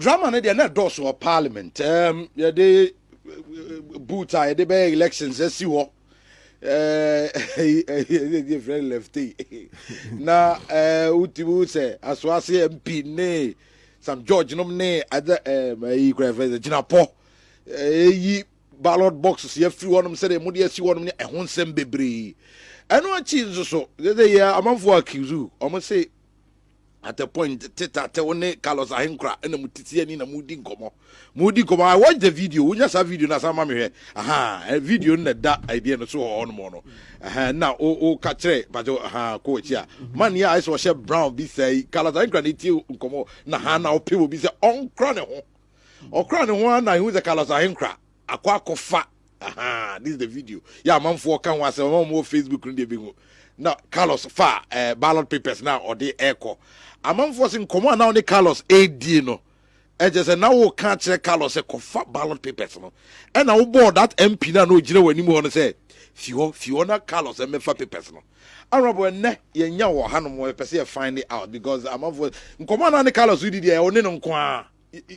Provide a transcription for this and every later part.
drama na dey na doors of parliament ya dey boot I dey be elections as you very lefty na utibu say aswase MP ne some George nom ne other yi crave Jinapo yi ballot boxes ye free one say dem dey see one ne ehon sem bebre eno achi so dey ya amanfo akizu omo say at a point tete one Carlos Ahenkra and mutiti ani na mudi nkomo I watch the video we just have video na sama me hwe a video na da idea no so on mo no na o ka kire bajo coach ya man ya I so share brown bi say Carlos Ahenkra ni ti nkomo na na o pe bi say on kra ne ho na hu the Carlos Ahenkra akwa this is the video ya manfo kan wa say mo Facebook no dey bi now Carlos fa ballot papers now or the echo among forcing common now the Carlos AD no just now we can't check Carlos a cofa ballot papers no and I board that MP na no jina when you say Fiona Carlos and mefa papers no honorable ne yenya wo hanom we pese find it out because among for common now the Carlos we did there oni no nko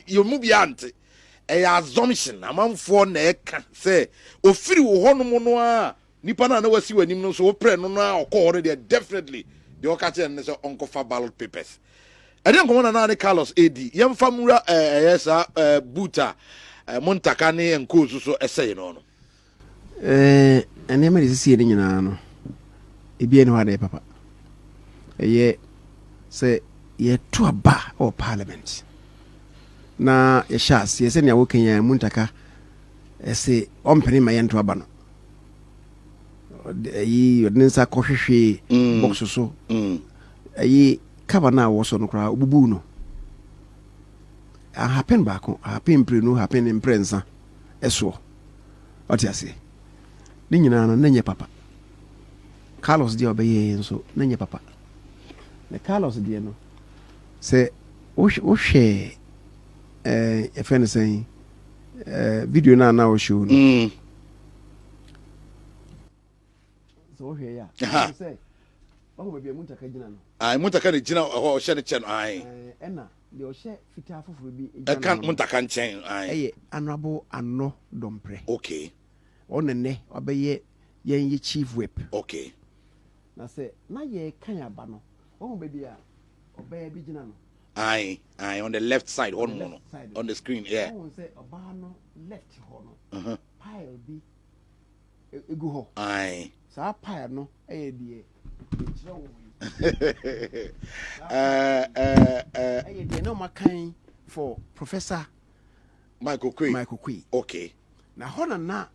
you mu bia ante assumption among for na eka say ofiri wo honom no a nipa na wasi wanim no so opre no na okọ already definitely the okache and so onkofa ballot papers and then come on na Carlos AD yem famura yesa buta Mutaka ne enko so essay no ene me sisi ni nyina no ebie no ade papa ye say ye to aba or parliament na ye shas ye se ne wo kenya Mutaka say ompeni ma ye to aba no yi odinsa kohwehwe box so yi cover na wo so no kra obubu no happen back happen pre no happen in prensa eso otiase ni nyina no nanye papa Carlos di obeye nso nanye papa na Carlos di no se o hwe e fen sen video na o show no so here ya say o be Mutaka gina no Mutaka ne gina o hye ne che no na de o hye fita foforo bi kan Mutaka nchen honorable Anno Dompre okay onene obeye yen chief whip okay na say na ye kan aba no o be bia obeye bi gina no on the left side on the screen yeah o say oba no left ho no pile bi egu ho sa pile no die kire wo die no makan for Professor Michael Kyei okay na hona na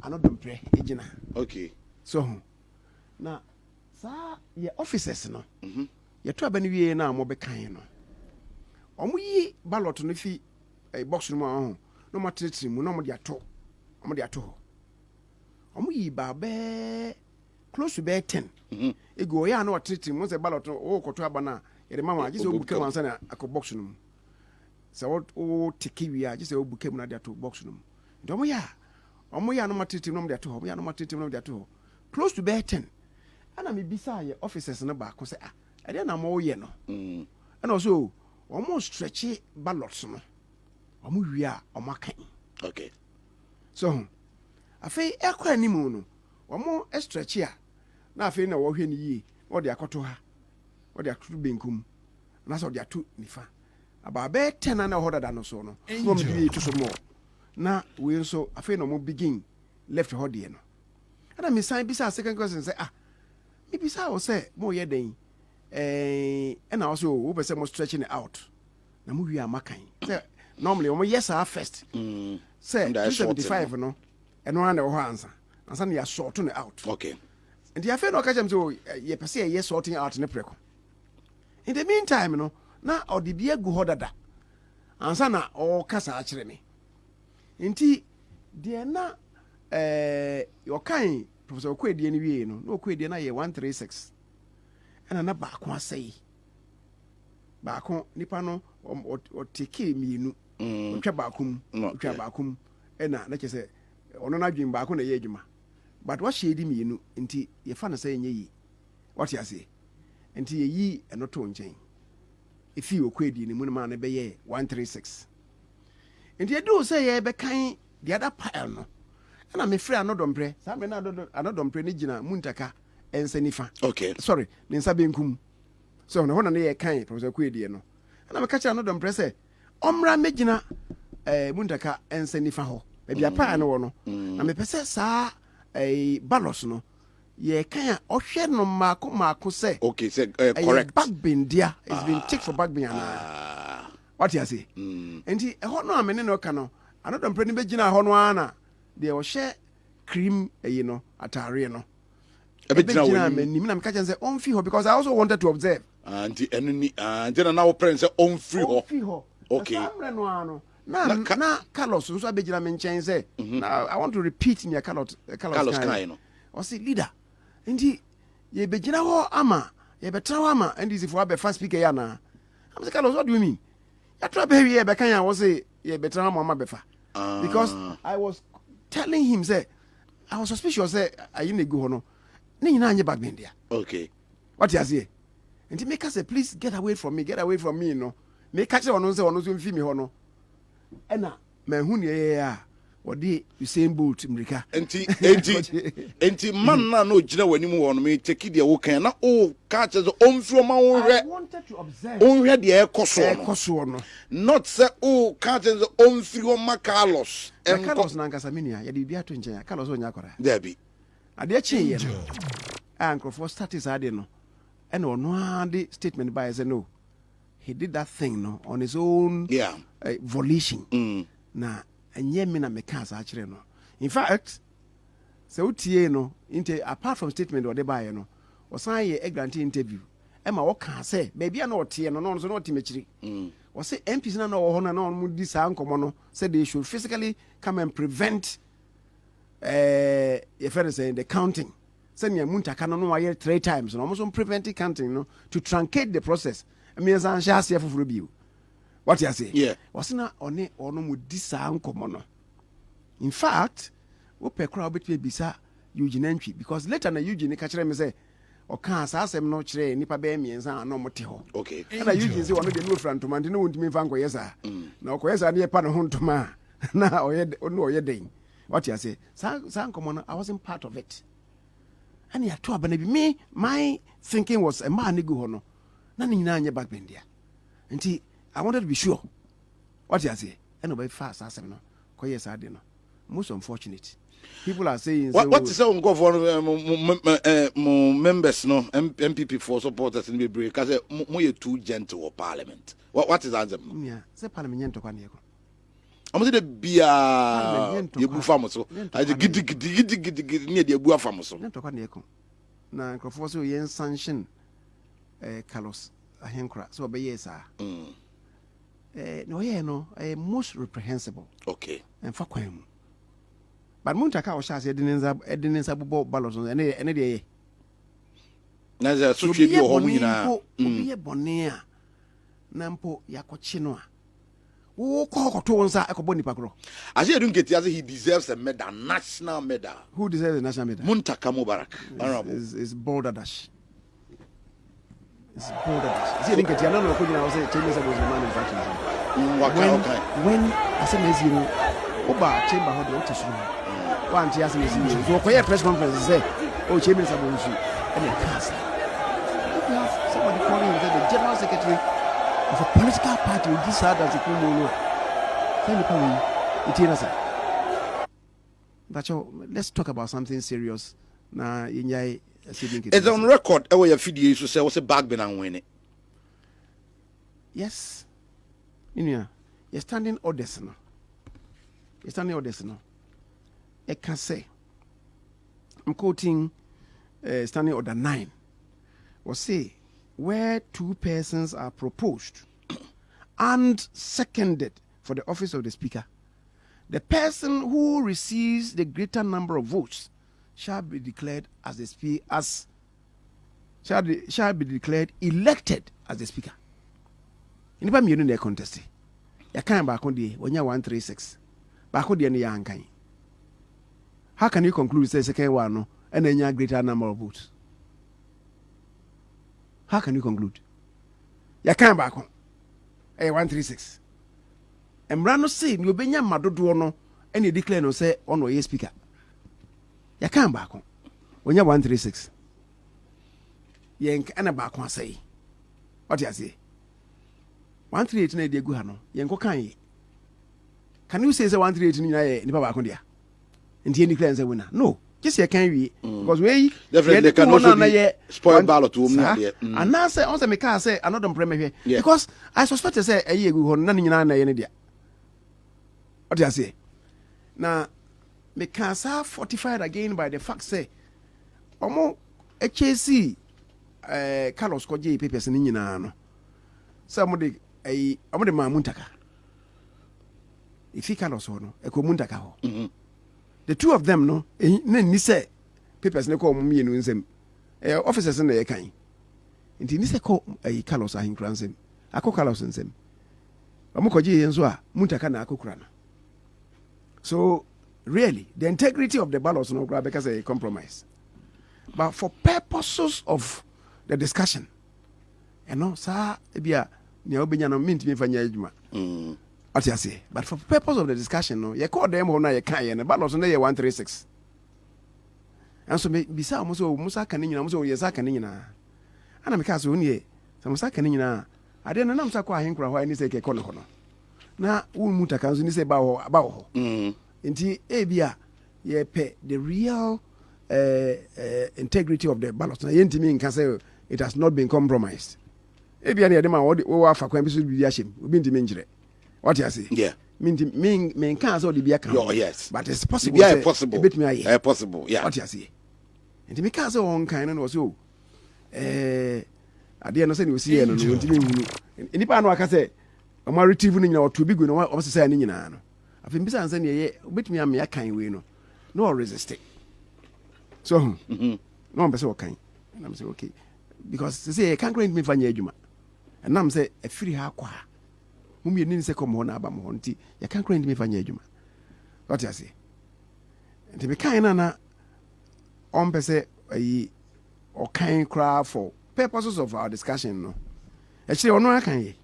Anno Dompre ejina okay so na sa ye officers no ye to aba ni wie na mo be kan no omo yi ballot no fi box no ho no matretri mu no mo de ato ho omo yi ba be close to be 10 ego ya na watretri mu se ballot o koto aba na ye mama ji se obuke wansa na akọ box no mu se o tiki wi a ji se obuke mu na de ato box no mu ndo omo ya no matretri no mo de ato ho ya no matretri no mo de ato ho close to be 10 ana me bisa ye officers no ba ko se ade na mo ye no ana also omo stretch ballots no omo wi a omo kan okay so afei ekwa ni mu no omo stretch a na afei na wo hwe ni yi wo de akoto ha wo de akoto benkum na so de ato nifa aba be 10 na ho dada no so no wo me di to so mo na we nso afei no mo begin left ho de no ana me san bisa second question say me bisa wo say mo ye den and also we be say mo stretching it out na mo wi amakan say normally we yes first say 275 no and one ho answer na ya sorting it out okay and the affair no catch am so ye pese ye sorting out ne preko in the meantime no na odibia gu hodada answer na o kasa a kire me nti de na your kind Professor Kwedi ni wie no Kwedi na ye 136 ana na baako asai baako nipa no o teke mienu otwa baako mu otwa baako mu ena na kyese ono na dwen baako na ye adwuma but wa shedi mienu nti ye fa na sai enye yi what you say nti ye yi eno to nchen if you quid in the moon be 136. And you do say ye be kind the other pile no. And I'm afraid I'm not dumbre. Some men are not dumbre nigina Mutaka and Senifa. Okay. Sorry, Ninsabi kum. So no one near kind, Professor Quidi no. And I'm catching another dumbre. Omra Megina Mutaka and Senifa ho. Maybe a pie no. I'm a pesa a balos no. Ye kaya ohwe no mako say. Okay, say correct. Back bin dia. It's been tick for back bin. What you say? And he a no amene no kano. Another mpre ni begina ho no ana. They will share cream atare no. E begina amene na meka say on fi ho because I also wanted to observe. Anti enemy then now friend say on free ho. Okay. Na Carlos so begina me nchen say. Now I want to repeat me Carlos kind no. O say leader. Ndi ye begina ho ama ye betra ho ama and this for be first speaker ya na. I'm say Carlos, what do you mean? Ya try be here be kan ya wo say ye betra ho ama befa. Because I was telling him say I was suspicious say ayi na go ho no. Ni nyina anye back bendia. Okay. What you say? And he make us say please get away from me no. Make catch ono say ono so mfi me ho no. Ena manhu ne ya wodi Usain Bolt America. Enti man na no gina wani mu wono me take de wo kan na o catch say on fro ma won hwe. I wanted to observe. On hwe de e koso no. Not say o catch say on fro ma Carlos. Carlos na nkasa minia ya de bia to nchen ya Carlos onya akora. There be. Ade chi ye no. Uncle for status ade no. And on the statement by say no. He did that thing no on his own volition. Na enye me na meka actually no. In fact, so utie no apart from statement or the buy no, or sign a grant interview. Emma what can say, maybe I know tie no so no timechiri. Or say MPs na no ho na no this ankomo no said they should physically come and prevent if I say the counting. Send me a Mutaka no wire 3 times no almost preventing counting no to truncate the process. I mean san share for review. What you say? Yeah. Was na one ono mu disa ankomo no. In fact, we pe crowd betwe bisa Eugene Entry because later na Eugene ka kire me say o kan asasem no kire nipa be miensa na mo te ho. Okay. And Eugene say one dey no frantoma ndi no wontimi fa nko yesa. Na o ko yesa na ye pa no hontoma na oye den. What you say? San ankomo no I wasn't part of it. And ya to abana bi me my thinking was a man go ho no. Na ni nyina anye back bendia. Nti I wanted to be sure. What you say? And obey fast as no. Ko yes I no. Most unfortunate. People are saying what is on go for members no MPP for supporters in the break cuz mo too gentle or parliament. What is answer? Yeah, say parliament to kwan yeko. Amo de bia ye bu fam so. I gidi ne de bu afam so. To kwan yeko. Na nkofo so yen sanction Carlos ahenkra so be yes ah. No yeah no most reprehensible. Okay. And for kwam. But Mutaka o sha say edinenza bobo ballots ene de na za so hwe bi o ho nyina obi e bone a na mpo yakochi no a wo ko to nsa ekobo nipa kro ase edun keti ase he deserves a medal, national medal. Who deserves the national medal? Mutaka Mubarak honorable is Boulder Dash. It's Boulder Dash. See edun keti na no ko nyina o say Chinese was the man in fact. When I say zero oba chamber ho de otisuru one tia say zero so ko press conference say oh Kyei Mensa Bonsu and the cast. You have somebody calling himself the general secretary of a political party with this side as a no. Tell me how it is. But let's talk about something serious. Na inyai it's on record e your video so say was a bag ben and win it. Yes. You're standing orders now. You're standing orders now. I can say, I'm quoting standing order 9. Or say, where 2 persons are proposed and seconded for the office of the speaker, the person who receives the greater number of votes shall be declared as the speaker, shall be declared elected as the speaker. In the middle of contest, you can't back on the 136. Back on the end, how can you conclude say second one no, and then you greater number of votes? How can you conclude? You can't back on. 136 mmara no say ni obenya madodo no ene declare no say ono ye speaker ya kan baako onya 136 yen ana baako asai what you say 138 na de gu ha no yen ko kan ye can you say 138 ni na ye ni baako dia nti yen declare say winner no just ye kan wi because we definitely can also be spoil ballot to me there and now say on say me can say another premier because I suspect say aye gu ho na ni nyina na ye ne dia what you say now me can say fortified again by the fact say omo HAC Carlos Koje papers ni nyina no some de omo de ma Mutaka if Carlos ho no e ko Mutaka ho the two of them no na ni say papers ne ko omo mienu nsem officers na ye kan nti ni say ko Carlos ahinkran nsem akọ Carlos nsem omo Koje yenso a Mutaka na akokura na so really the integrity of the ballots no grab because a compromise but for purposes of the discussion sa ebia ne obenya no mint me fanya adwuma what you say but for purpose of the discussion no ye call them ho na ye kan ye ne ballots no ye 136 and so me bisa mo so musa kan nyina mo so ye sa kan nyina ana me ka so ni sa musa kan nyina ade na nam sa kwa ahenkura ho ani se ke kono ho no na wo Mutaka nso ni se ba ho nti ebia ye pe the real integrity of the ballot na yentimi nka say it has not been compromised ebia na yedema wo afa kwan bi so bi ahyem obi ntimi ngire what you say yeah me can say bia kan yes but it's possible yeah possible bit me aye possible yeah what you say nti me can say on kan no so ade no say ni osi ye no ntimi hunu nipa no aka say o ma retrieve no nyina o to bi go no o se say ni nyina no afi mbisa nsa ne ye obetumi am ya kan we no resist it so no am say o kan and I'm say okay because say can grant me fanya adwuma and I'm say e free ha kwa mumye ni say come on aba mo nti ya can grant me fanya adwuma what you say nti me kan na on pese ayi o kan cry for purposes of our discussion no actually ono akan ye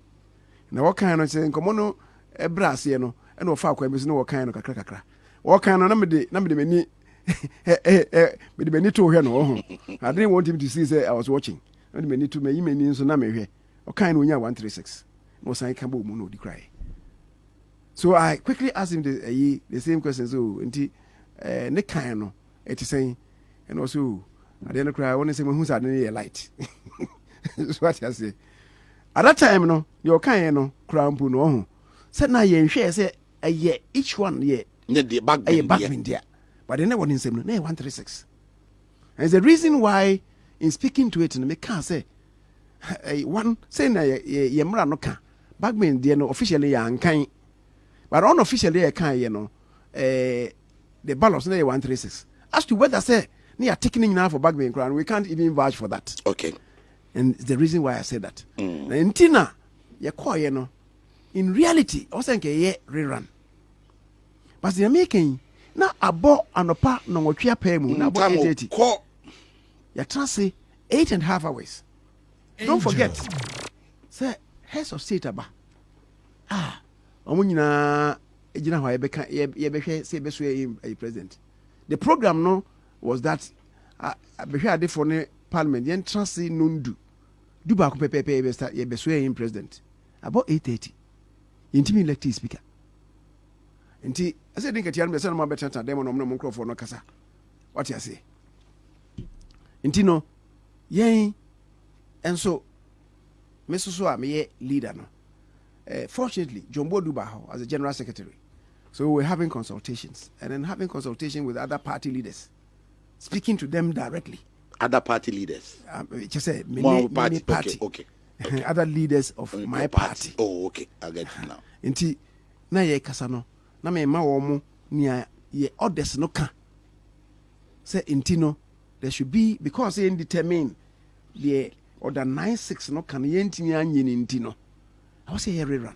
na wo kan no say nkomo no ebrase no na wo fa akwa bi so no wo kan no kakra wo kan no na me de mani me de mani to hwe no ho I didn't want him to see say I was watching na de mani to me yimani nso na me hwe wo kan no onya 136 no san kan bo mu no di cry so I quickly asked him the same question so nti ne kan no it is saying and also I didn't cry only say who said ne light so what I say at that time no your kan no cramp no ho say na ye hwe say each one ye the back there but they never in same no 136 and the reason why in speaking to it no me can say one say na ye mra no ka backman there no officially ya nkan but unofficially ye kan ye no the balance na 136 as to whether say they are taking now for backman crown we can't even vouch for that okay and it's the reason why I say that na intina ye call ye no in reality I was saying ye rerun but the making na abo anopa no wotwe apemu na abo 880 ya transe 8.5 hours don't forget say heads of state aba omo nyina ejina ho ye behwe say beso a president the program no was that behwe ade for ne parliament yen transe nondu du ba ko pepepe ye beso a president about 8:30 intimi elect speaker nti I said think atian be say no ma better dem no microphone no kasa what you say nti no yen enso mesusu a me leader no fortunately Jumbo Dubaho as a general secretary so we're having consultations and then having consultation with other party leaders speaking to them directly other party leaders just say many party okay. Other leaders of my party oh okay I get it now nti na ye kasa no na me ma wo mu nia ye orders no ka say nti no there should be because they determine the order 96 no kan ye ntimi anye ni nti no I was say here rerun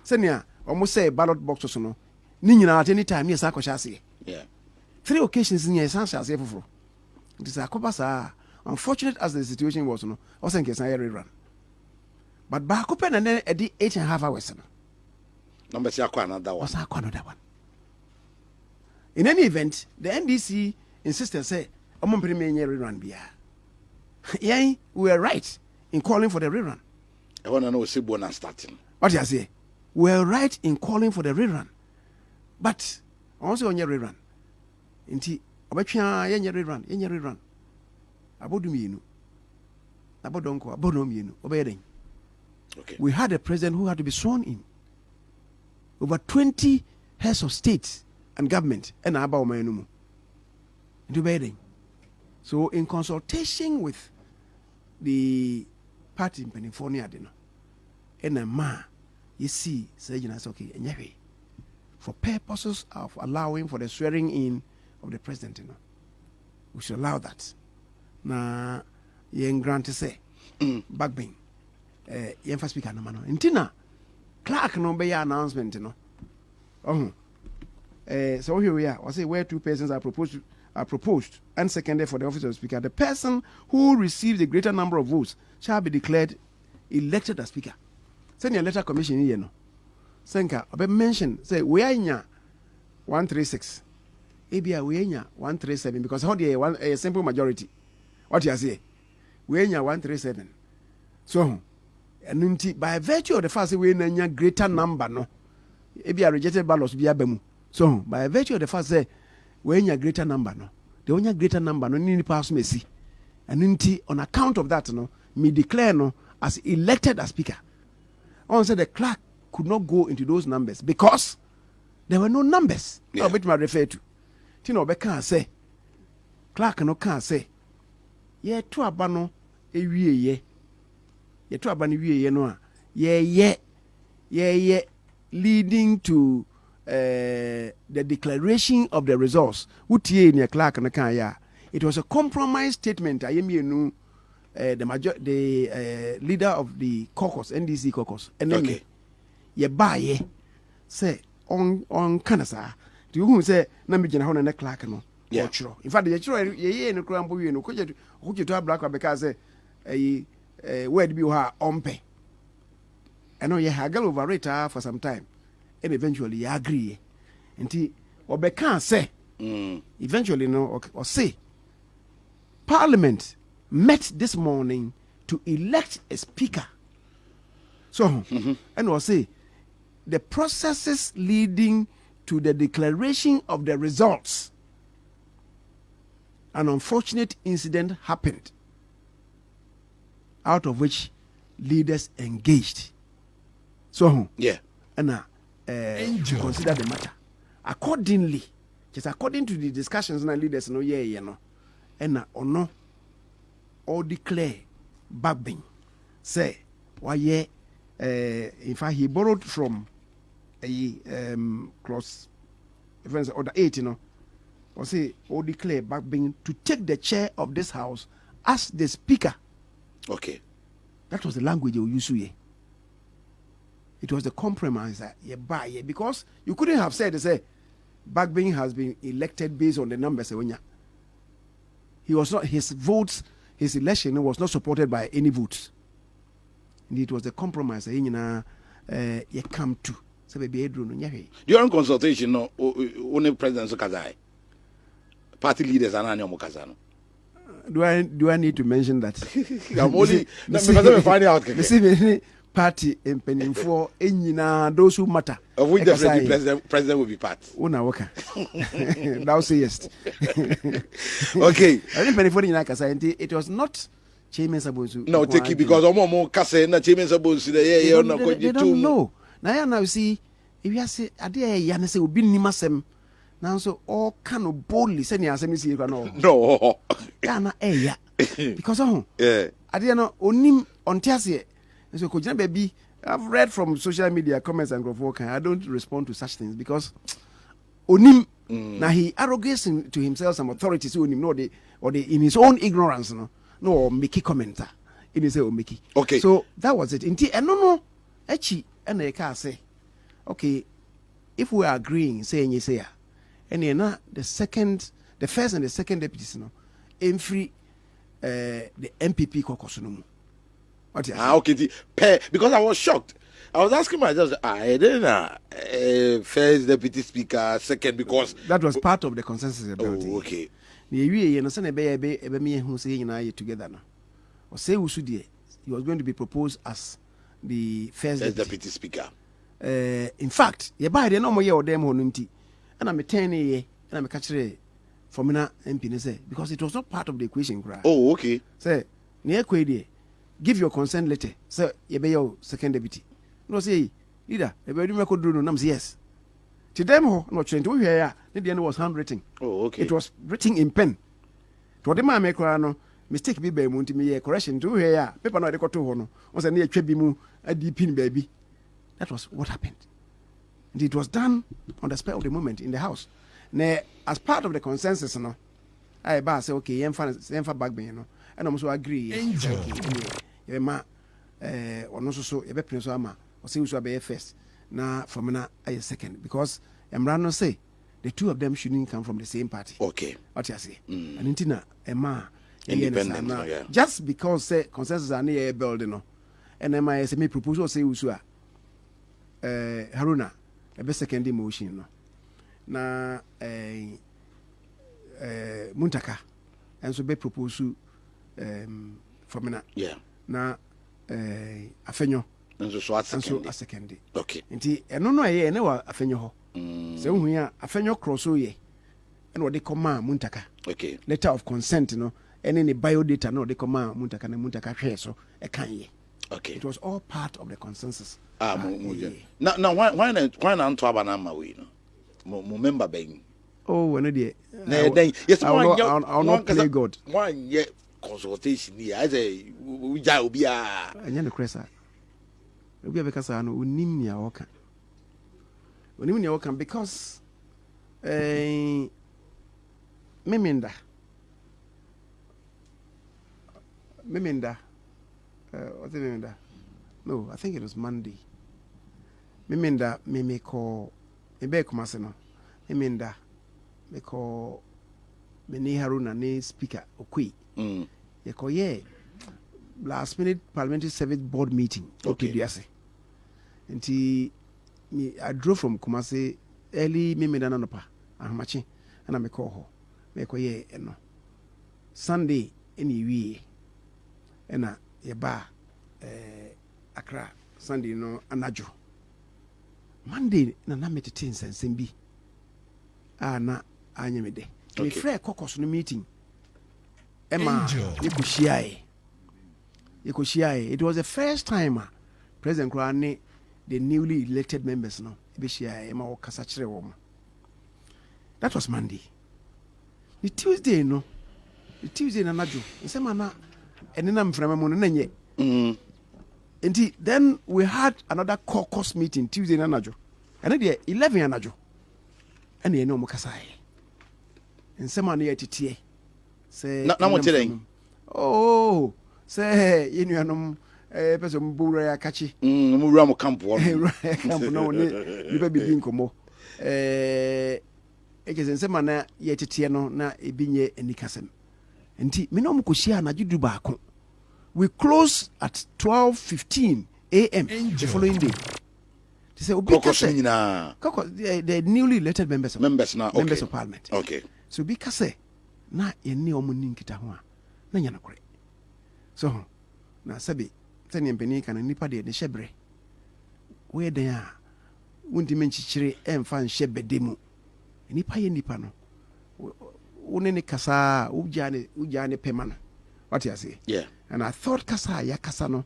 say nia almost say ballot boxes no ni nyina at any time yes akosha ase yeah 3 occasions ni yes ase foforo it is akoba sa unfortunate as the situation was no I was saying yes here rerun But back open and then at the 8.5 hours. Number say another one. Was another one. In any event, the NDC insisted say, "Omon premier rerun biya." Yeah, we were right in calling for the rerun. I want to know si bonus starting. What you say? We were right in calling for the rerun, but also on your rerun. Inti obetwa yenye rerun. Abodu mienu. Abodonko, abodo mienu. Obeyeden. Okay. We had a president who had to be sworn in. Over 20 heads of state and government and about my so in consultation with the party in California, and a man, you see, saying okay, and for purposes of allowing for the swearing in of the president, we should allow that. Now, you grant to say, backbing, you first speaker no man, intina, clerk no be announcement, so here we are. I say where 2 persons are proposed and seconded for the office of speaker. The person who receives a greater number of votes shall be declared elected as speaker. Send your letter commission here no. Senka, I mention say we are in 136. Ebia we are 137 because how the a simple majority. What you say? We are 137. So, and by virtue of the fact that we are greater number no. Ebia rejected ballots be abemu. So, by virtue of the fact that when you greater number, no, the only greater number, no, need pass Messi, and on account of that, no, me declare no as elected as speaker. On said the clerk could not go into those numbers because there were no numbers. Yeah. Which I refer to. Tino be can't say, clerk no can't say, yeah, to abano ye, ye to abano ye no, yeah, leading to the declaration of the results. It was a compromise statement. I am the leader of the caucus, NDC caucus, and then okay. Ye buy say on Kanasa. Do you say Namijana Hon and clerk no? Yeah. In fact, the ye no crambo you know could you to have black because where do you have on pay? I know you haggle over it for some time. And eventually you agree. And what can't say eventually no or say Parliament met this morning to elect a speaker. So and we'll say the processes leading to the declaration of the results. An unfortunate incident happened, out of which leaders engaged. So yeah, and consider the matter accordingly. Just according to the discussions and leaders, no, and no, or declare babbing. Say, why, in fact, he borrowed from a clause, order 8, or say, or declare babbing to take the chair of this house as the speaker. Okay, that was the language you used to. It was the compromise because you couldn't have said, Bagbin has been elected based on the numbers. He was not, his votes, his election was not supported by any votes. Indeed, it was the compromise you come to. During consultation, no, only President Kazai, party leaders are not Kazano. Do I need to mention that? I'm only finding out. Party in Penny for those who matter. Of which the president will be part. Una waka. Thou sayest. Okay. I didn't penny for it was not KYEI MENSAH BONSU. No, take it because more Kase na KYEI MENSAH BONSU. They don't know. Now see, if you say, I dare Yanese will be Nimasem. Now so all kind of boldly send your assembly. No. Yana yeah. Because yeah. I didn't know onim on Tiasie. So, baby, I've read from social media comments and growth. I don't respond to such things because onim now he arrogates to himself some authority. So onim no or in his own ignorance no make commenter in his own make. Okay. So that was it. And no, echi and I can say, okay, if we are agreeing, saying you say, and then the first and the second deputies, in free the MPP caucus no. What you Okay, because I was shocked. I was asking myself, I didn't first deputy speaker, second, because that was part of the consensus about it. okay. You know, say me who say you together now. Or say he was going to be proposed as the first deputy speaker. In fact, you buy the normal year or them honunti, and I'm a 10 year, and I'm a catcher for Mina MP say because it was not part of the equation. Oh, okay. Say near KYEI, give your consent letter. Sir, you be your second deputy. No say leader, a very make do no nams yes. To them no change we here. The end was handwritten. Oh, okay. It was written in pen. To the man make no mistake be munti me correction to here. Paper no de to ho no. On say na etwa bi mu adi pin baby. That was what happened. And it was done on the spur of the moment in the house. Now, as part of the consensus, no, I say okay, yemfa back ben, no, and I also agree. Angel. Okay, ma, or no so, you be prince ama, or say we be first. Now, from now, I second because Emrano say the two of them shouldn't come from the same party. Okay. What you say? And intina, Emma, independent. Yeah. Just because say consensus are near building, no, and Emma say me proposal say usua. Haruna, a best second motion, no. Na Mutaka, and so be proposal for me. Yeah. Na Afenyo, and so a second. Okay. And no, I never Afenyo. So we are Afenyo cross ye, and what they command Mutaka. Okay. Letter of consent, no, and any biodata, no, they command Mutaka and Mutaka share so a kanye. Okay. It was all part of the consensus. Now why not to have an armor we no member bang. Oh, when it yes, I'll not play God. One yet consultation here. I say we be a and then the cressa. We'll be because I know Unimia Oka. Unimia Oka because Meminda. What's the name? No, I think it was Monday. Meminda me call me kumaseno. Meminda me call me Haruna ne speaker okui. Ye call last minute parliamentary service board meeting. Okay, diase. Nti me I drove from Kumasi early Meminda nanopa. Ahmachi and I me call her. Me call no. Sunday anyway. Ena ye ba Accra Sunday no anajo Monday na metete nsensem bi na anyemede me frɛ kokos no meeting Emma yekushia it was the first time President Krane the newly elected members no be shia Emma wo kasa kire wo. That was Monday. The Tuesday na anajo nsema na enenam frama mu no nanye. And then we had another caucus meeting Tuesday in Anajo. And then 11 Anajo. And you know Mukasai. And someone here to say, oh, say, you know, person Bura Kachi. Muramo Campo. No, you be being como. It is some manner yet Tiano na ebinye and Nicasem. And Minom Kushia na Judubako. We close at 12:15 a.m. the following day. They say, the newly elected members of parliament. Okay. So because na yeni omuni nkita ho a na nya nakore. So na sabi tani mpeni kana nipa de hyebre. We den a wundi menchichire emfa nhye mu. Nipa ye nipa no. Wone ne kasa ujane pema no. What you say? Yeah. And I thought kasa ya kasa no.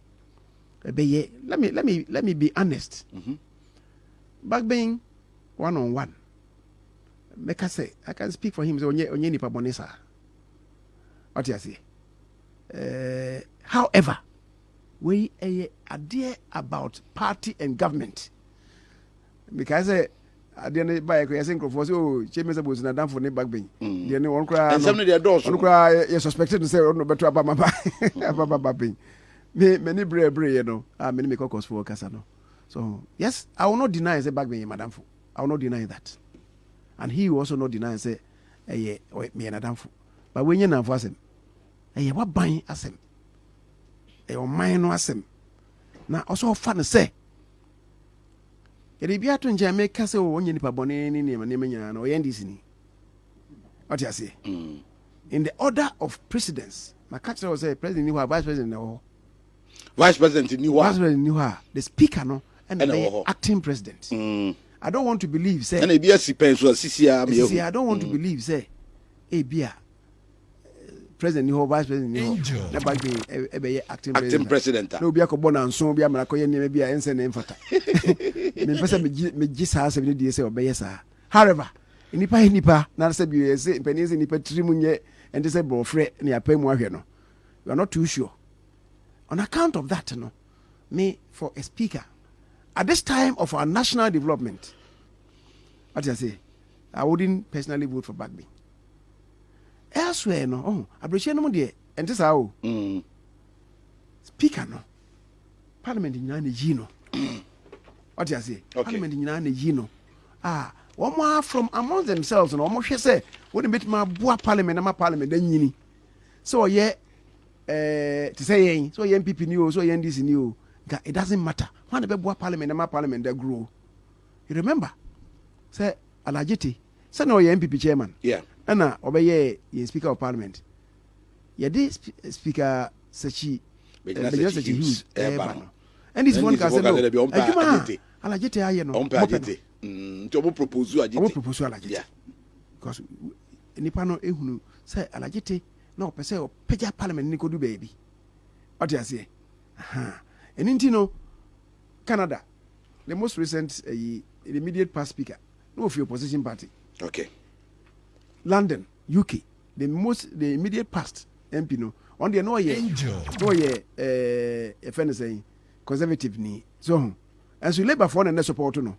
Let me be honest. Back being one-on-one. Make I say I can speak for him. So onye nipa bonesa. What you say? However, we are about party and government. Because at the end by I think for so James was na done for ne back being. The only one cry. And some of their doors. One cry you suspected to say no better about my back. Many brave, you know. Many make cause for Casano. So yes, I will not deny say back being Madam Fu. I will not deny that. And he will also not deny say me and Madam Fu. But when you know for him, what buying as him. ɔman no asɛm na ɔsɛ ɔfa no sɛ yɛde bia to nkyɛn meka sɛ ɔnyɛ nipa bɔne ne nneɛma nyinaa no ɔyɛ ndc ni ɔte aseɛ in the order of precedence maka kyerɛ wɔ sɛ president ni hɔ a vice president na ɛwɔ hɔ vice president ni hɔ vice president ni hɔ a the speaker no ɛna bɛyɛ acting president I don't want to believe say ɛna ebi asi pɛn so asisi a me I don't want to believe say ebia president ni hɔ vice president ni hɔ na back be ɛbɛyɛ acting president na obi akɔbɔ na nso bi amana kɔyɛ nneɛma bi a ɛnsɛ ne mfata me pɛ sɛ me gi saa sɛ ne die sɛ ɔbɛyɛ saa however nipa na sɛ bi sɛ mpanin sɛ nipa tiri mu nyɛ ɛnte sɛ brɔfrɛ ne apɛ mu ahwɛ no you are not too sure on account of that no me for a speaker at this time of our national development what I say I wouldn't personally vote for Bagby elsewhere no abrɛhyɛ no mu deɛ ɛnte saa o speaker no parliament nyinaa na yi no what I say parliament nyinaa na yi no wɔn from among themselves no wɔn hwɛ sɛ wɔn bɛtumi aboa parliament na parliament anyini sɛ ɔyɛ te sɛ yɛn sɛ ɔyɛ npp ni o sɛ ɔyɛ ndc ni o nka it doesn't matter wɔn na bɛboa parliament na parliament da grow you remember sɛ alagete sɛ na ɔyɛ npp chairman ɛna ɔbɛyɛ yɛn speaker of parliament yɛde speaker Sachi bɛgyina Sachi Hughes ɛɛba no ɛne sɛ wɔn ka sɛ no adwuma alagete ayɛ no nti ɔmo propose alagete because nipa no ehunu sɛ alagete na ɔpɛ sɛ ɔpɛgya parliament ni kodu baabi ɔte aseɛ ɛno nti no Canada the most recent the immediate past speaker no of your opposition party London UK the immediate past MP no on the no yɛ a friend saying conservative ni so and so Labour for and support no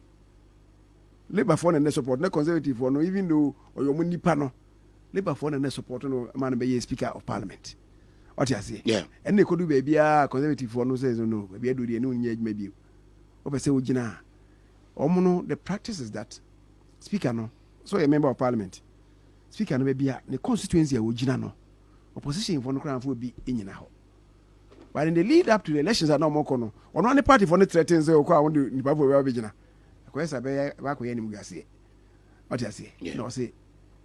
Labour for and support no conservative for no even though or your nipa no Labour for and support no man be speaker of parliament what you say and they could do baby conservative for no says no baby do the no maybe ope say ugina omo the practice is that speaker no so a member of parliament speaker no baby the constituency ugina no opposition for no crown for be in ho but in the lead up to the elections are no more kono ono any party for no threatens say okwa won the nipa for we gina akwesa be ba ko ye nim gase what you say no say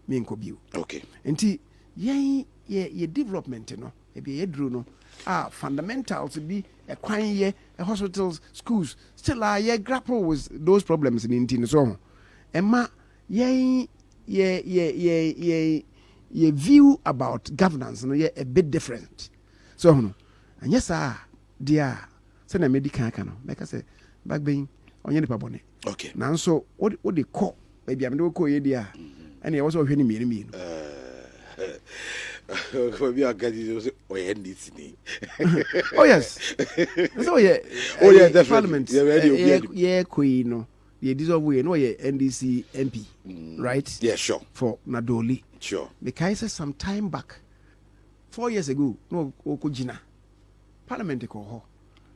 me nko biu enti ye development no e be yedru no fundamentals be a kwan ye hospitals schools still ye grapple with those problems in Intin so emma ye view about governance no ye a bit different so no and yes dear say na medical aka no make say back ben onye nipa bone na so what they call baby am do call ye dia and e was so hwe ni mi oh yes. So yeah, Parliament. KYEI no. The dissolve we no NDC MP, right? Yeah, sure. For Nadoli. Sure. Because some time back, 4 years ago, no okujina. Parliament ko ho.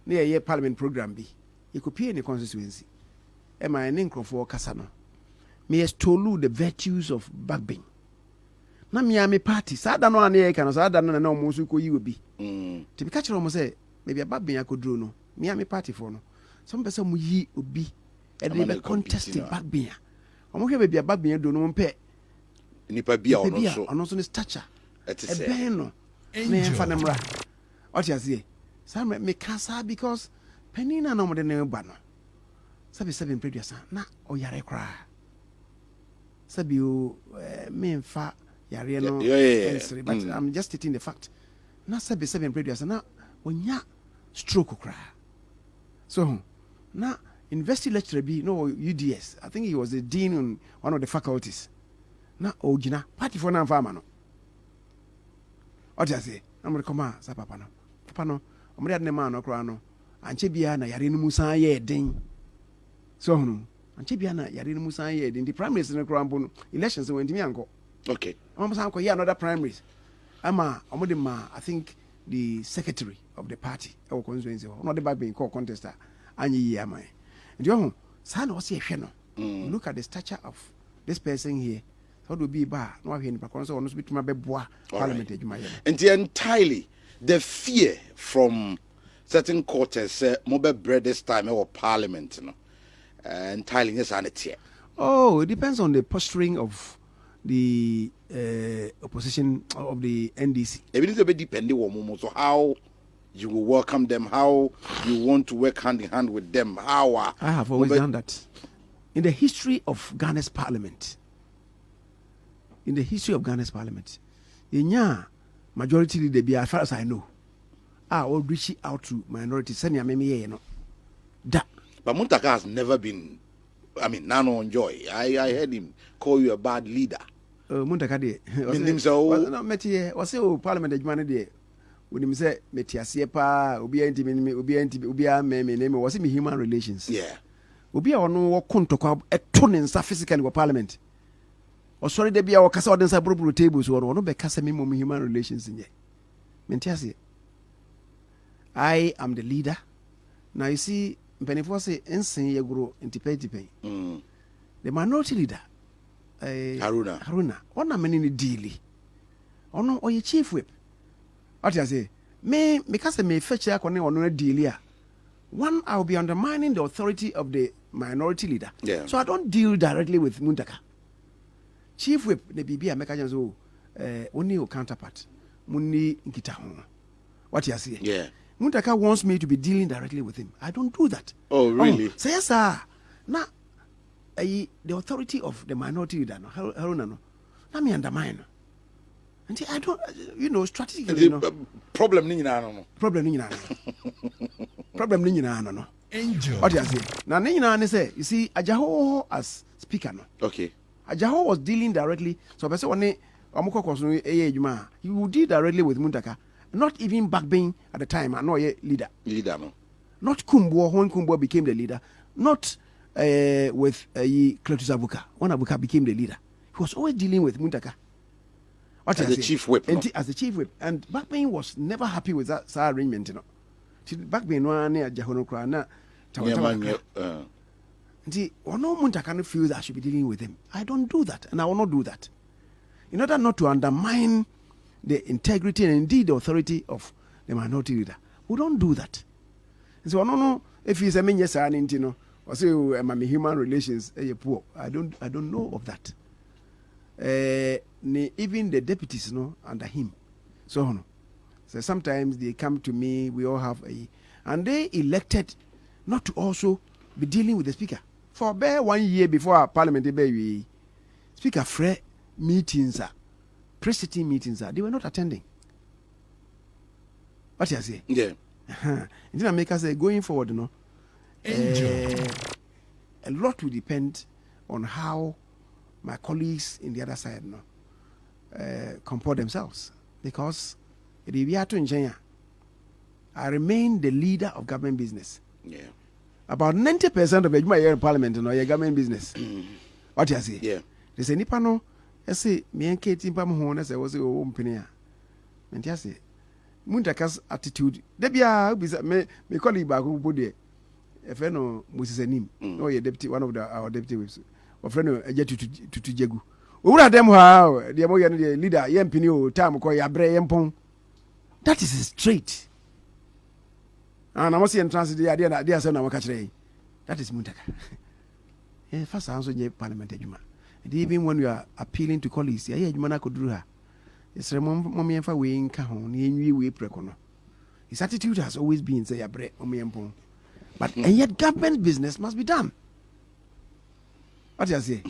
Near year Parliament program be. You could pay in the constituency. Am I an incro kasa no? Me has told the virtues of backbing. Na Miami party sada no ane ka no sada no na omo so ko yi obi ti bi ka kire omo say maybe ababin akoduro no Miami party for no some person mu yi obi e dey be contest babin omo hwe baby ababin do no mpe nipa bia ono so ne stature e ben no na enfa na mra what you say say me kasa because penina na mo de ne ba no sabi producer na o yare kra sabi o me enfa yare no but I'm just stating the fact na 7 previous na onya stroke cry so na university lecturer be no UDS I think he was the dean on one of the faculties na ogina party for na farmer no what you say I'm come sa papa no omre adne man no kra no anche bia na yare no musan ye den so no anche bia na yare no musan ye den the prime minister no kra mbo elections went me anko I'm going another primaries. I think the secretary of the party or constituency, not the back being called contester. And you son was here. Look at the stature of this person here. How do be bar? No, here in Paconso, no speak to my bois parliament. And entirely the fear from certain quarters say mobile bread this time or parliament no and tiling is an it. Oh, it depends on the posturing of the opposition of the NDC. It is a bit depending on so how you will welcome them, how you want to work hand in hand with them. How I have always done that. In the history of Ghana's parliament, majority leader be as far as I know. Will reach out to minorities. Send your meme, that. But Mutaka has never been. I mean, Nano enjoy. I heard him call you a bad leader. Mutaka de. No, Meti was say parliament ejumane de. When him say meti asie pa obi me name was me human relations. Yeah. Obi a ono wo kontokwa eto ne nsa physically wo parliament. O sorry de bia wo kasa o de nsa buruburu tables wo no be kasa me mo human relations nye. Menti asie. I am the leader. Now you see, Penifo say ensin ye grow intipetipen. The minority leader, Haruna. Ona many ni deal. Ono or your chief whip. What you say? Me because me fetch ya kone ono deal ya. One, I will be undermining the authority of the minority leader. Yeah. So I don't deal directly with Mutaka. Chief whip the BB America so only your counterpart. Muni nkita ho. What you say? Yeah. Mutaka wants me to be dealing directly with him. I don't do that. Oh, really? Say yes, sir. Now, the authority of the minority leader, no, Haruna, no, let me undermine. And I don't, strategically, problem ni no. Problem ni no. Enjoy. What you say? Now, ni say, you see, Ajaho as speaker, no. Okay. Ajaho was dealing directly. So, I say, he would deal directly with Mutaka. Not even Backbane at the time, I know a leader. Leader, no. Not Kumbo, when Kumbo became the leader. Not with Cletus Abuka. When Abuka became the leader. He was always dealing with Mutaka. As the chief whip. No? As the chief whip. And Backbane was never happy with that arrangement, you know. Backbane was near Jahono Krana. No Mutaka feels I should be dealing with him. I don't do that, and I will not do that. In order not to undermine the integrity and indeed the authority of the minority leader. We don't do that. And so no, if he's a man, yes, I need to know. Or say, human relations, poor. I don't know of that. Even the deputies, under him. So sometimes they come to me, we all have and they elected not to also be dealing with the speaker. For about 1 year before our parliament, Speaker Fred meetings pre-sitting meetings they were not attending. What you say? Yeah. Did I make us say going forward, a lot will depend on how my colleagues in the other side comport themselves. Because I remain the leader of government business. Yeah. About 90% of my year in parliament your government business. What you say? Yeah. They say Nipano. I say, me and Katie Pamhon, as I was a home penny. And yes, Muntaka's attitude. Debia, me colleague back who would a friend was a name, or your deputy, one of our deputy whips, or friend a jet to Jagu. Who are them how the Amoyan leader, Yampino, Tam, Koya, Bray, Yampon? That is straight. And I must see in transit the idea, son of Catray. That is Muntaka. First answer, Parliament. And even when you are appealing to colleagues, you could do her. It's a mommy and we in Kahon, we precono. His attitude has always been say a bread, but and yet government business must be done. What do you say?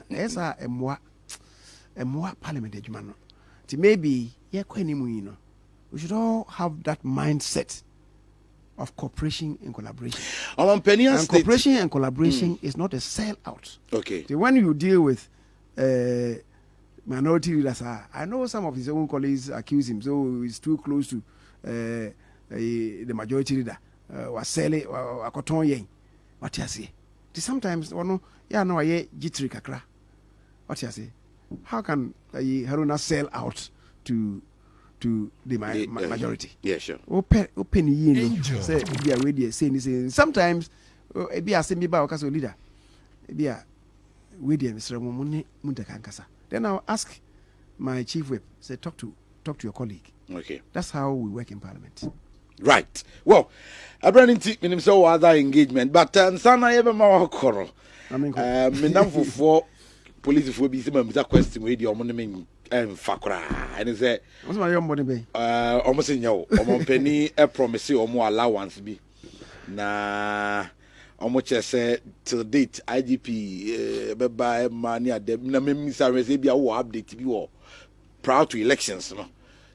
Yes, a more parliament, maybe, we should all have that mindset of cooperation and collaboration. And cooperation and collaboration is not a sellout. Okay. So when you deal with minority leaders, I know some of his own colleagues accuse him, so he's too close to the majority leader. Was selling or cotton yen. What you say? Sometimes, I jittery kakra. What you say? How can Haruna sell out to the majority? Yeah, sure. Open say be a way saying sometimes be a semi ba okaso leader. Be a way Mr. Mutaka Nkasa. Then I'll ask my chief whip, say talk to your colleague. Okay. That's how we work in parliament. Right. Well, I brought into him so other engagement, but Sana ever more corral. I mean, for police will be some question with your monument and Fakra. And he said, what's my young body be? Almost in your penny a promise or more allowance be. Na almost say till date IGP by money at the Miss Arabia update be proud to elections. No.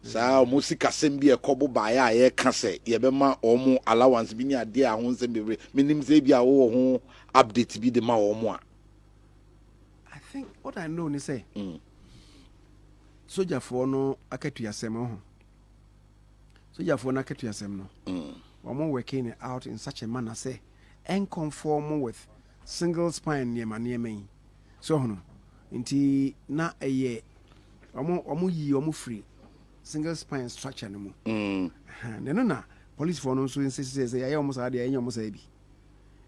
Sa musika sembi e kobo baya ye ka se ye be ma omo allowance bi ni ade a ho nsem bebre minim se bia wo ho update bi de ma omo a. I think what I know ni say soldier for no akatu yasem ho soldier for no akatu yasem no omo working it out in such a manner say and conform with single spine near man so no nti na eye omo yi omo free single spine structure no mu no na police for no so insist say I almost had any almost bi,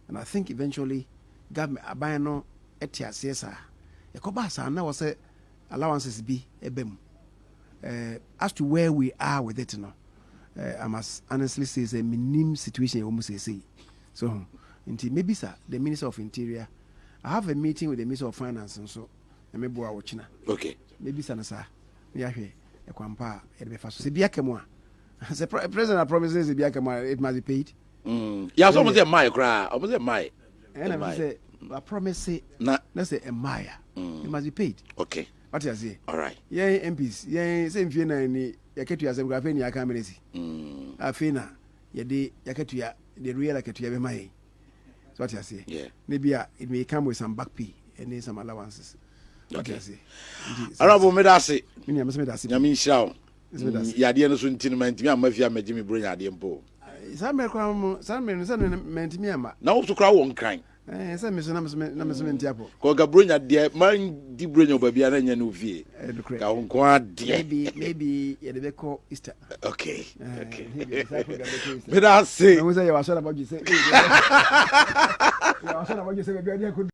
and I think eventually government aban no etiase sa e ko ba sa na was allowances bi ebem as to where we are with it no I must honestly say it's a minimum situation almost say so until maybe sir the Minister of Interior, I have a meeting with the Minister of Finance and so me bo a watchina Okay, maybe sir na sir ya hwe kwampa e be fa so se bia kemo a se president promises se bia kemo it must be paid ya so mo say mai kra o mo say mai and I say I promise say na say a maya it must be paid. Okay, What you say? all right. Yeah, MPs yeah same fie na ni yaketu ya semgra fe ni aka menesi afina ye de yaketu ya the real yaketu ya be mai. So what you say? Yeah, Maybe it may come with some back pay and some allowances. What Okay. you say? arabo me da se Mini am say that. nyame nhyira ya de no so ntini man timi amafia magimi bro nya de mpo Some me kwam some me say mentimi ama. na wo so kra wo nkran Say me so na me so mentiapo. ko ga bro nya de man di bro nya babia na nya no vie ka wo nko ade Maybe ye de call Easter. Okay, Me me da se say you are sure about you say. You are sure about you say baby I could